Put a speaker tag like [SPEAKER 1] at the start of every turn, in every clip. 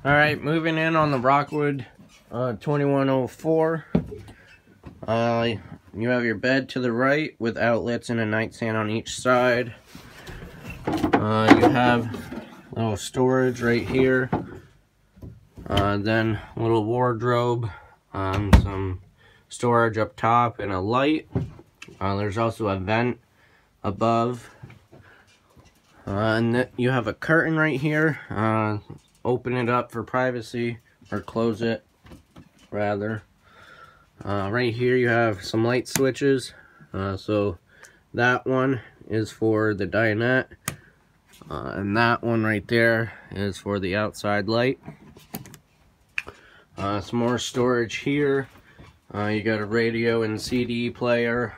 [SPEAKER 1] Alright, moving in on the Rockwood 2104. You have your bed to the right with outlets and a nightstand on each side. You have a little storage right here. Then a little wardrobe, some storage up top, and a light. There's also a vent above. And you have a curtain right here. Open it up for privacy, or close it, rather. Right here you have some light switches. So that one is for the dinette. And that one right there is for the outside light. Some more storage here. You got a radio and CD player.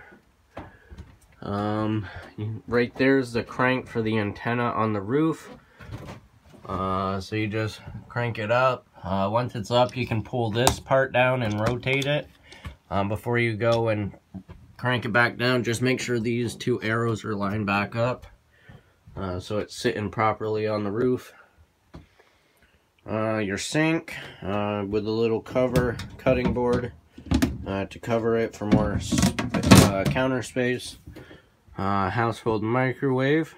[SPEAKER 1] Right there's the crank for the antenna on the roof. So you just crank it up. Once it's up, you can pull this part down and rotate it. Before you go and crank it back down, just make sure these two arrows are lined back up. So it's sitting properly on the roof. Your sink with a little cover, cutting board to cover it for more counter space. Household microwave.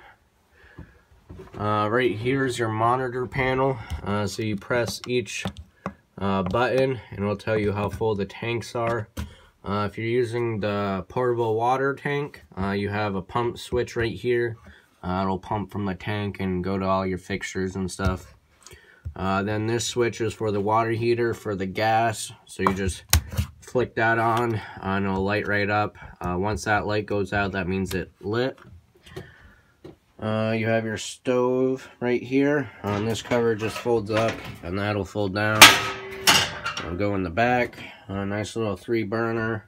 [SPEAKER 1] Right here is your monitor panel. So you press each button and it'll tell you how full the tanks are. If you're using the portable water tank, you have a pump switch right here. It'll pump from the tank and go to all your fixtures and stuff. Then this switch is for the water heater for the gas. So you just flick that on and it'll light right up. Once that light goes out, that means it lit. You have your stove right here. This cover just folds up and that'll fold down. It'll go in the back. A nice little 3-burner.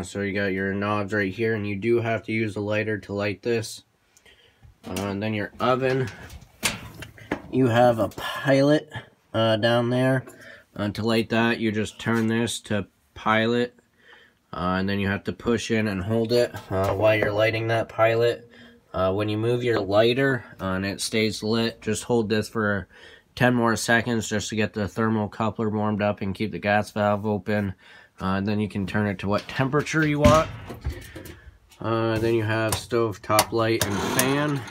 [SPEAKER 1] So you got your knobs right here, and you do have to use a lighter to light this. And then your oven. You have a pilot down there. To light that, you just turn this to pilot. And then you have to push in and hold it while you're lighting that pilot. When you move your lighter and it stays lit, just hold this for 10 more seconds just to get the thermocouple warmed up and keep the gas valve open. Then you can turn it to what temperature you want. Then you have stove top light and fan.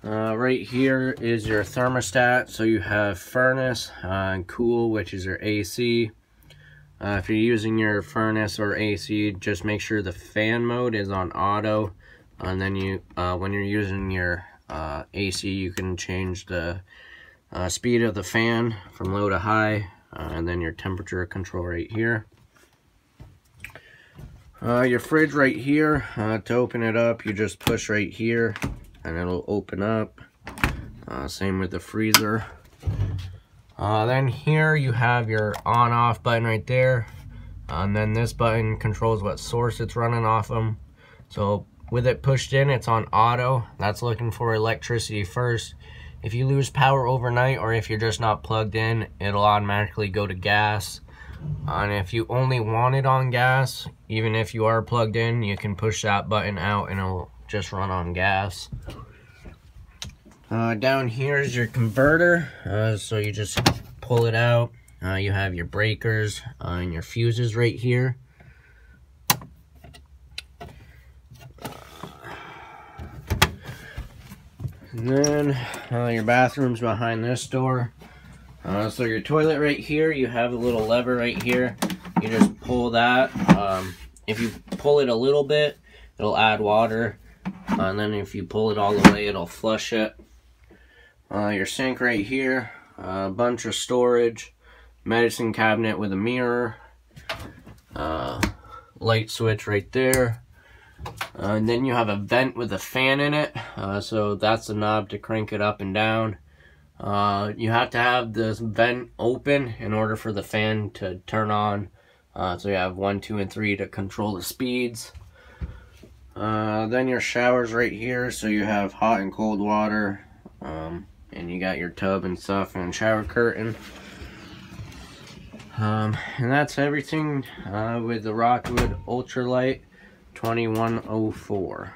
[SPEAKER 1] Right here is your thermostat. So you have furnace and cool, which is your AC. If you're using your furnace or AC, just make sure the fan mode is on auto. And then you, when you're using your AC, you can change the speed of the fan from low to high, and then your temperature control right here. Your fridge right here, to open it up, you just push right here, and it'll open up. Same with the freezer. Then here you have your on-off button right there, and then this button controls what source it's running off of. So with it pushed in, it's on auto. That's looking for electricity first. If you lose power overnight, or if you're just not plugged in, it'll automatically go to gas. And if you only want it on gas, even if you are plugged in, you can push that button out and it'll just run on gas. Down here is your converter. So you just pull it out. You have your breakers and your fuses right here. And then your bathroom's behind this door. So your toilet right here, you have a little lever right here. You just pull that. If you pull it a little bit, it'll add water. And then if you pull it all the way, it'll flush it. Your sink right here. A bunch of storage. Medicine cabinet with a mirror. Light switch right there. And then you have a vent with a fan in it, so that's the knob to crank it up and down. You have to have this vent open in order for the fan to turn on. So you have 1, 2, and 3 to control the speeds. Then your showers right here, so you have hot and cold water, and you got your tub and stuff and shower curtain. And that's everything with the Rockwood Ultra 2104.